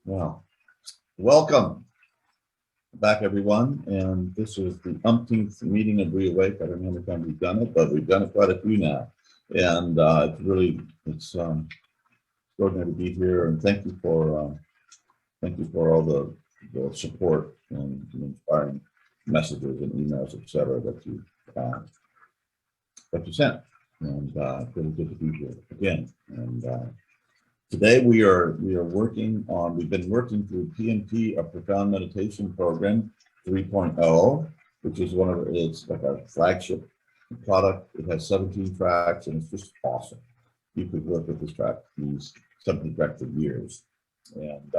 Well, welcome back, everyone. And this is the umpteenth meeting of WeAwake. I don't know how many times we've done it, but we've done it quite a few now. And it's extraordinary to be here. And thank you for all the support and the inspiring messages and emails, etc., that you sent. And really good to be here again. And today we've been working through PMP, a Profound Meditation Program 3.0, which is it's like a flagship product. It has 17 tracks and it's just awesome. You could work with these 17 tracks for years. And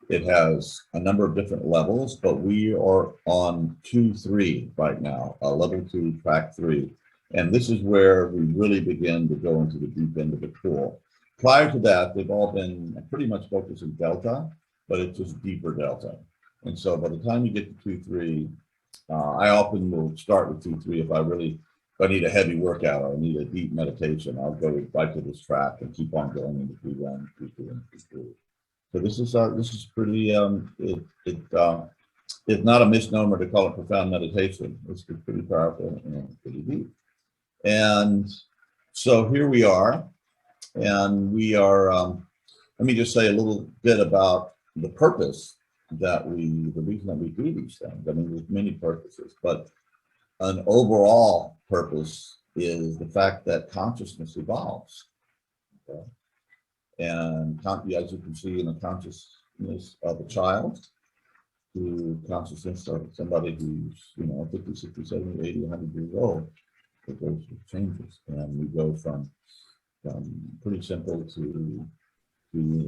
it has a number of different levels, but we are on 2-3 right now, level 2, track 3. And this is where we really begin to go into the deep end of the pool. Prior to that, they've all been pretty much focused in delta, but it's just deeper delta. And so by the time you get to 2-3, I often will start with 2-3 if I need a heavy workout or I need a deep meditation. I'll go right to this track and keep on going into 3-1, 2-2, and 2-3. So this is pretty. It's not a misnomer to call it profound meditation. It's pretty powerful and pretty deep. And so here we are. And we are, let me just say a little bit about the purpose the reason that we do these things. I mean, there's many purposes, but an overall purpose is the fact that consciousness evolves. Okay? And as you can see, in the consciousness of a child to consciousness of somebody who's, 50, 60, 70, 80, 100 years old, it goes through changes. And we go from pretty simple to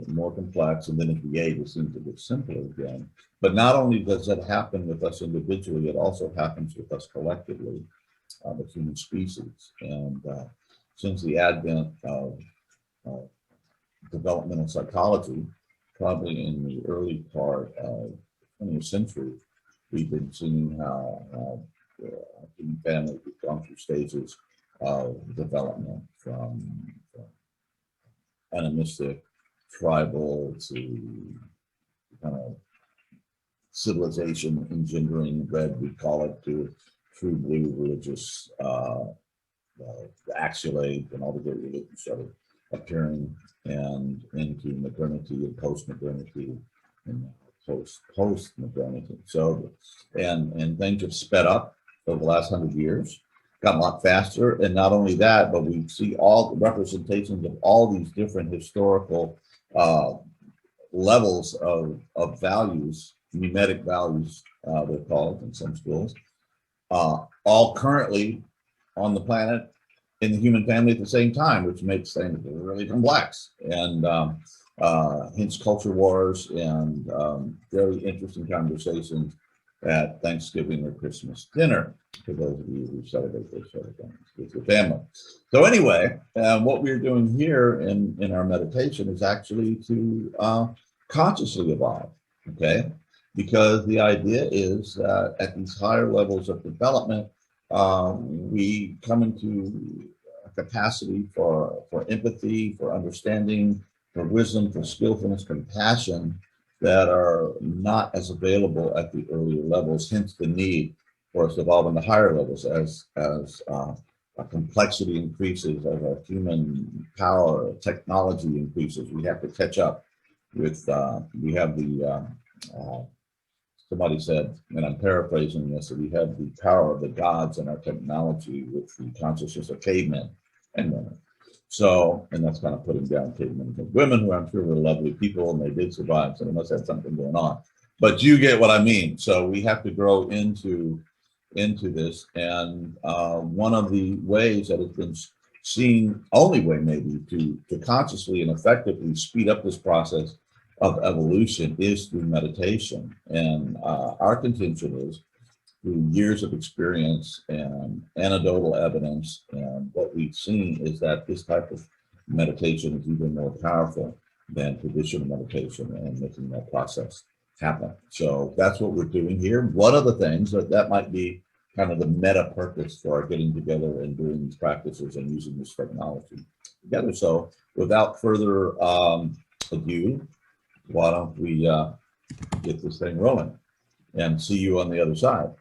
more complex, and then at the age it seems to get simpler again. But not only does that happen with us individually, it also happens with us collectively, the human species. And since the advent of developmental psychology, probably in the early part of the 20th century, we've been seeing how human families have gone through stages of development from animistic, tribal to kind of civilization engendering red, we call it, to true blue religious, the axiolate and all the great religions started appearing, and into modernity and post-modernity and post-modernity. So, and things have sped up over the last 100 years. Got a lot faster, and not only that, but we see all the representations of all these different historical levels of values, mimetic values, they're called in some schools, all currently on the planet in the human family at the same time, which makes things really complex, and hence culture wars and very interesting conversations at Thanksgiving or Christmas dinner, for those of you who celebrate those sort of things with your family. So anyway, what we're doing here in our meditation is actually to consciously evolve, okay? Because the idea is that at these higher levels of development, we come into a capacity for empathy, for understanding, for wisdom, for skillfulness, compassion, that are not as available at the earlier levels, hence the need for us to evolve in the higher levels as our complexity increases, as our human power, technology increases. We have to catch up with, we have the, somebody said, and I'm paraphrasing this, that we have the power of the gods in our technology with the consciousness of cavemen and women. So, and that's kind of putting down cavemen and women, who I'm sure were lovely people and they did survive, so they must have something going on. But you get what I mean. So we have to grow into this. And one of the ways that has been seen, only way maybe, to consciously and effectively speed up this process of evolution is through meditation. And our contention is, through years of experience and anecdotal evidence, and what we've seen is that this type of meditation is even more powerful than traditional meditation and making that process happen. So that's what we're doing here. One of the things that might be kind of the meta purpose for our getting together and doing these practices and using this technology together. So without further ado, why don't we get this thing rolling and see you on the other side.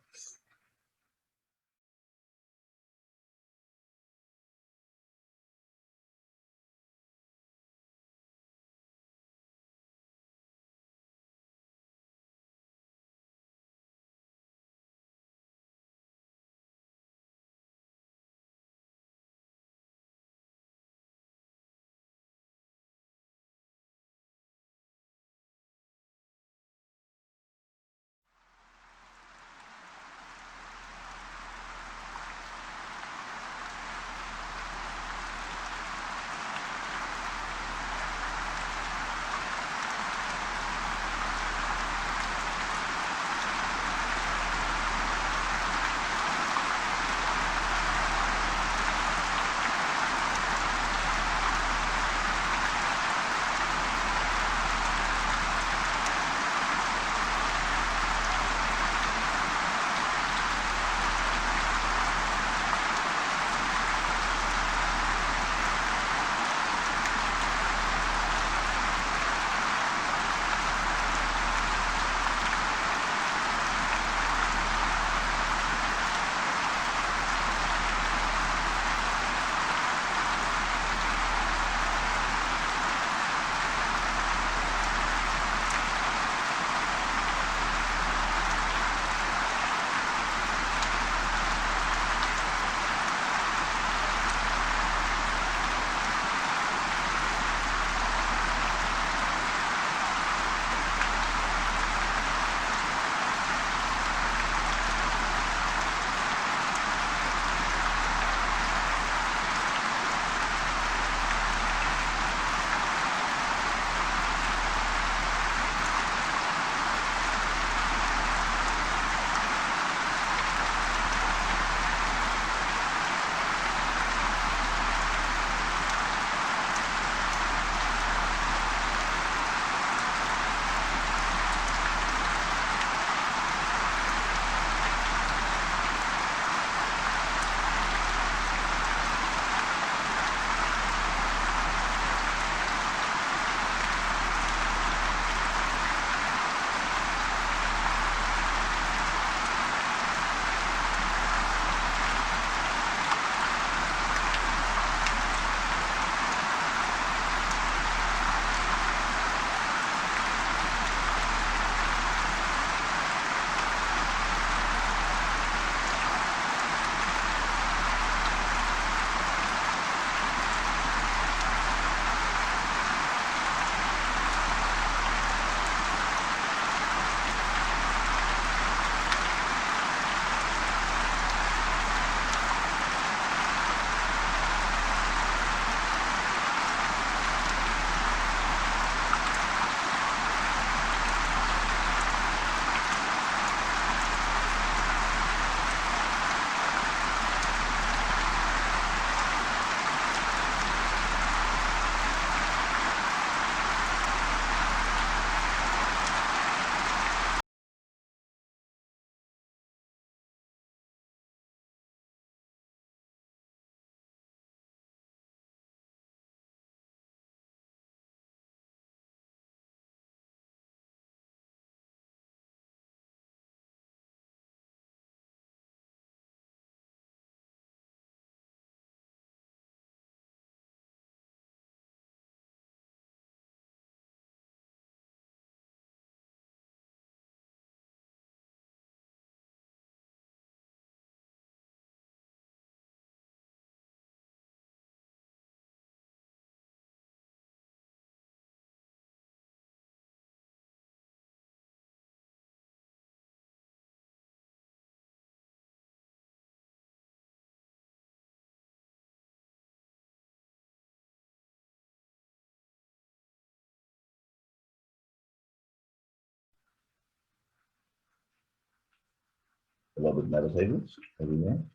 Beloved meditators, everyone,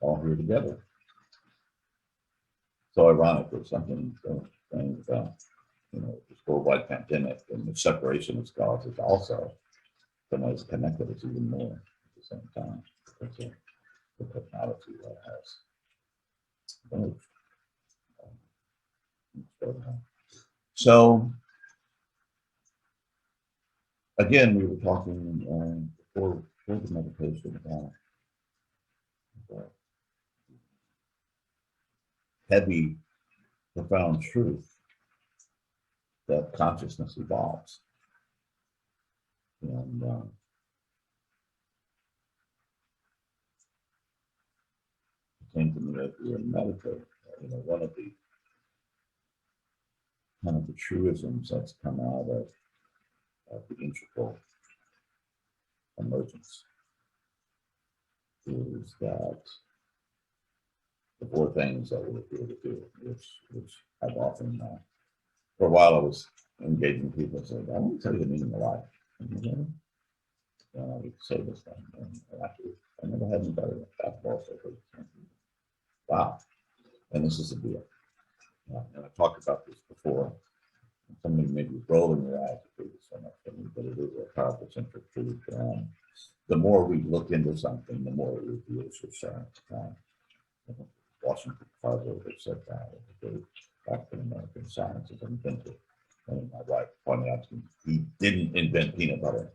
all here together. So ironic that something saying about, this worldwide pandemic and the separation of scholars is also somewhat has connected us even more at the same time because of the technology that has moved. So again, we were talking before the meditation about heavy, profound truth that consciousness evolves. And it came to me as we were meditating. One of the kind of the truisms that's come out of the integral emergence is that the four things that we're here to do, which I've often, for a while I was engaging people and said, I want to tell you the meaning of life. And I would say this thing, and actually, I never had anybody at basketball say, wow, and this is the deal. And I talked about this before. Somebody may be rolling their eyes at this so much, but it is a powerful central truth. The more we look into something, the more it reveals yourself. Washington Carver said that the great African American scientist inventor. And my wife pointed out to me, he didn't invent peanut butter.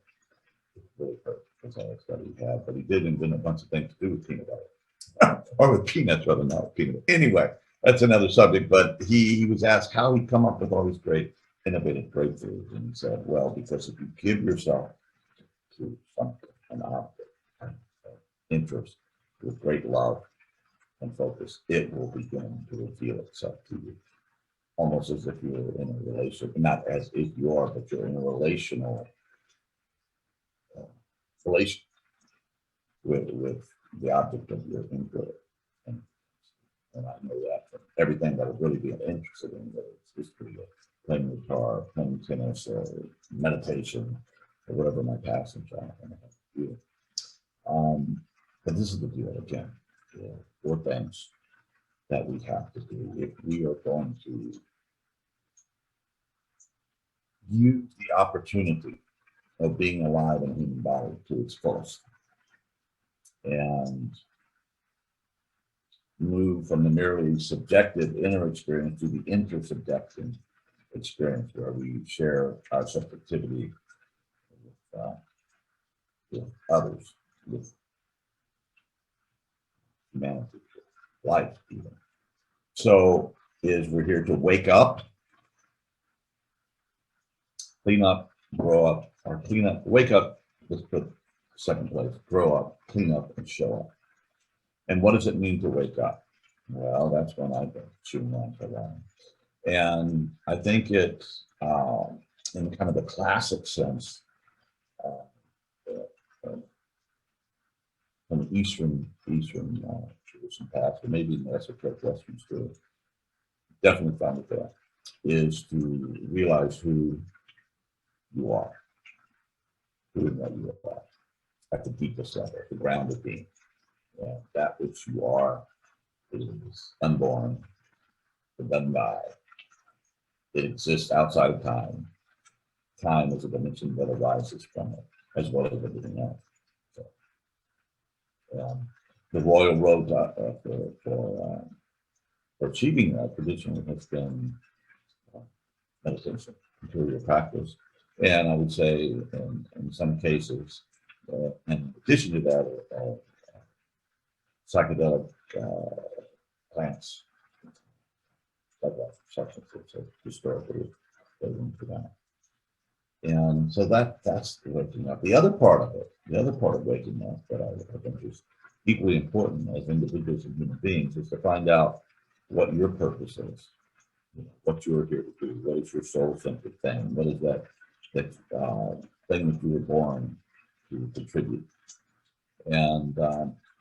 It really hurt because I studied he had, but he did invent a bunch of things to do with peanut butter. Or with peanuts, rather, not with peanut butter. Anyway, that's another subject, but he was asked how he'd come up with all these great innovative breakthroughs. And he said, well, because if you give yourself to something, an object, interest, with great love and focus, it will begin to reveal itself to you. Almost as if you're in a relationship, not as if you are, but you're in a relational relation with the object of your inquiry. And I know that from everything that I've really been interested in, whether it's history or playing guitar, playing tennis, or meditation, or whatever my passions are. But this is the deal again. Four things that we have to do if we are going to use the opportunity of being alive in a human body to its fullest and move from the merely subjective inner experience to the intersubjective experience where we share our subjectivity with others, with humanity, life even. So we're here to wake up, clean up, grow up, or clean up, wake up, let's put second place, grow up, clean up, and show up. And what does it mean to wake up? Well, that's when I've been chewing on for a while. And I think it's in kind of the classic sense, from Eastern tradition past, or maybe in the esoteric Western school, definitely found it there, is to realize who you are, who and what you are at the deepest level, the grounded being. That which you are is unborn, it doesn't die. It exists outside of time. Time is a dimension that arises from it, as well as everything else. So, the royal road for achieving that traditionally has been meditation, interior practice, and I would say in some cases, in addition to that, psychedelic plants, substances have historically played into that. And so that's the waking up. The other part of waking up that I think is equally important as individuals and human beings is to find out what your purpose is, what you're here to do, what is your soul-centered thing, what is that thing that you were born to contribute. And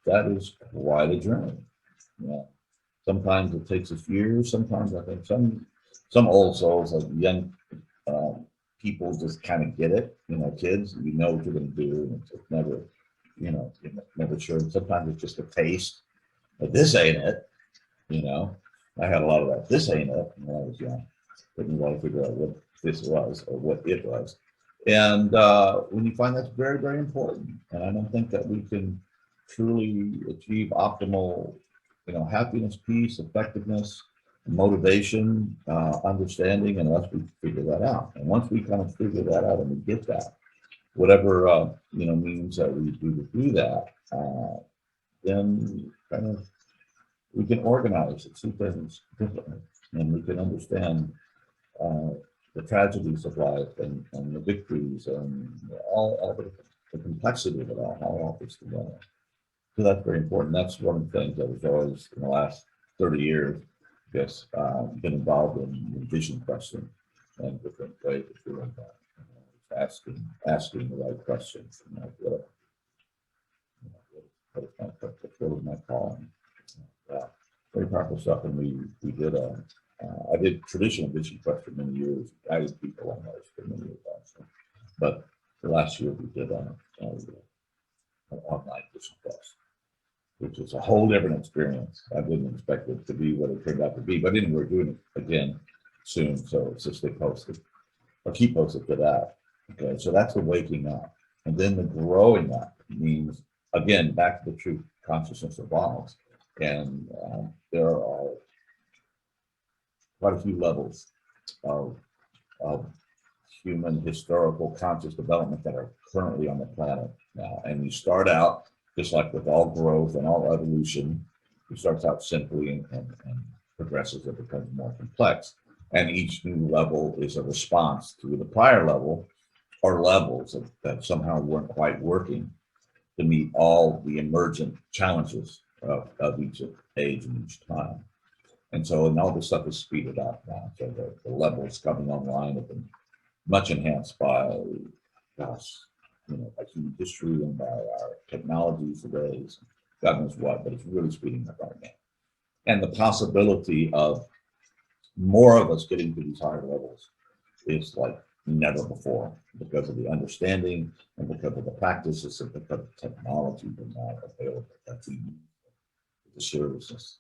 that is quite a journey. Sometimes it takes us years. Sometimes I think some old souls, like young people, just kind of get it. Kids, you know what you're going to do, and it's never, you're never sure. And sometimes it's just a taste, but this ain't it. I had a lot of that. This ain't it when I was young. Didn't want to figure out what this was or what it was. And when you find that's very, very important, and I don't think that we can truly achieve optimal, happiness, peace, effectiveness, motivation, understanding, unless we figure that out. And once we kind of figure that out and we get that, whatever means that we do to do that, then kind of we can organize and see things differently, and we can understand the tragedies of life and the victories and all the complexity of it all, how all fits together. So that's very important. That's one of the things that was always in the last 30 years, I guess, been involved in vision question and different ways of doing that. Asking the right questions. What is my purpose? What is my calling? Yeah, very powerful stuff. And we did I did traditional vision quest for many years. I did people on those for many years also. But the last year we did an online vision quest, which is a whole different experience. I didn't expect it to be what it turned out to be. But anyway, we're doing it again soon. So it's just stay posted or keep posted for that. Okay, so that's the waking up. And then the growing up means, again, back to the truth consciousness evolves. And there are quite a few levels of human historical conscious development that are currently on the planet now. And you start out, just like with all growth and all evolution, it starts out simply and progresses, it becomes more complex. And each new level is a response to the prior level, or levels that somehow weren't quite working to meet all the emergent challenges of each age and each time. And so, and all this stuff is speeded up now. So the levels coming online have been much enhanced by, gosh, by human history and by our technologies today. God knows what, but it's really speeding up right now. And the possibility of more of us getting to these higher levels is like never before, because of the understanding and because of the practices and because of technology being now available. That's the seriousness,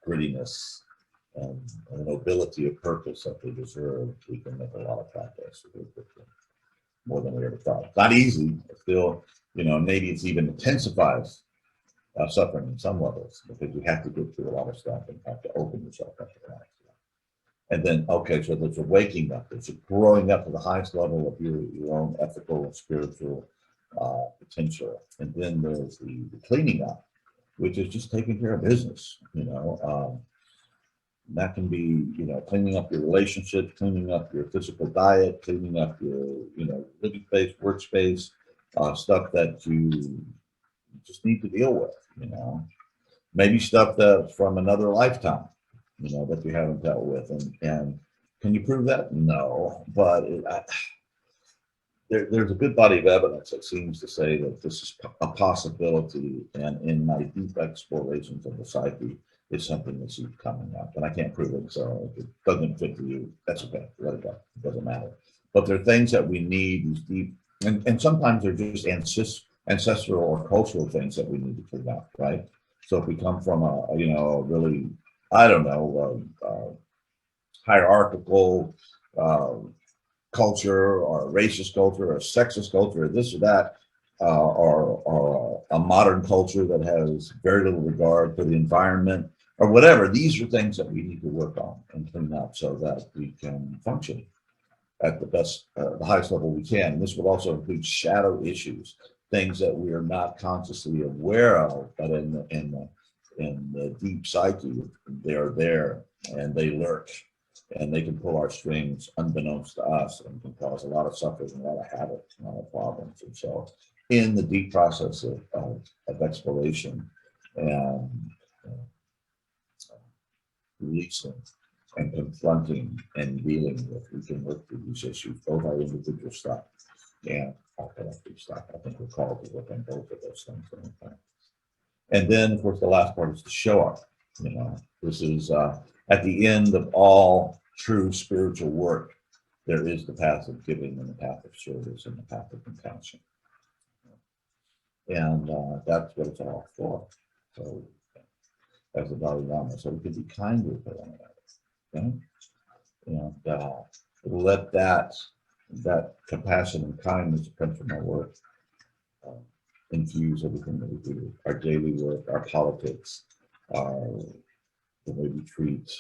grittiness, and the nobility of purpose that they deserve. We can make a lot of progress more than we ever thought. Not easy. It's still, maybe it's even intensifies suffering in some levels, because you have to get through a lot of stuff and have to open yourself up to that. And then, okay, so there's a waking up, there's a growing up to the highest level of your own ethical and spiritual potential. And then there's the cleaning up, which is just taking care of business. That can be, cleaning up your relationships, cleaning up your physical diet, cleaning up your, living space, workspace, stuff that you just need to deal with, maybe stuff that's from another lifetime, that you haven't dealt with. And can you prove that? No, but there's a good body of evidence that seems to say that this is a possibility. And in my deep explorations of the psyche, it's something that keeps coming up. And I can't prove it, so if it doesn't fit for you, that's okay. Let it go. It doesn't matter. But there are things that we need, these deep, and sometimes they're just ancestral or cultural things that we need to clean up, right? So if we come from a really, I don't know, hierarchical culture, or a racist culture, or a sexist culture, or this or that, or a modern culture that has very little regard for the environment, or whatever, these are things that we need to work on and clean up so that we can function at the best, the highest level we can. And this will also include shadow issues, things that we are not consciously aware of, but in the deep psyche, they're there and they lurk, and they can pull our strings unbeknownst to us, and can cause a lot of suffering, a lot of havoc, a lot of problems. And so, in the deep process of exploration and releasing and confronting and dealing with, we can work through these issues, both our individual stuff and our collective stuff. I think we're called to work on both of those things. And then, of course, the last part is to show up. This is at the end of all true spiritual work, there is the path of giving and the path of service and the path of compassion. And that's what it's all for. So, as a dharma, so we can be kind with one another. And let that compassion and kindness that comes from our work infuse everything that we do, our daily work, our politics, our the way we treat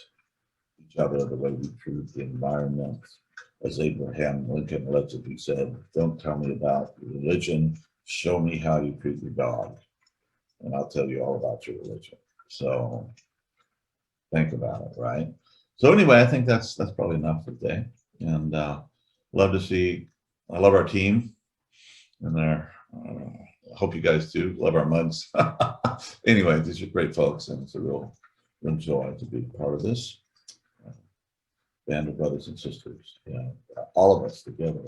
each other, the way we treat the environment. As Abraham Lincoln allegedly said, don't tell me about your religion, show me how you treat your dog, and I'll tell you all about your religion. So think about it, right? So anyway, I think that's probably enough for today. And love to see, I love our team and their, I hope you guys do love our mugs. Anyway, these are great folks, and it's a real joy to be part of this band of brothers and sisters. Yeah, all of us together.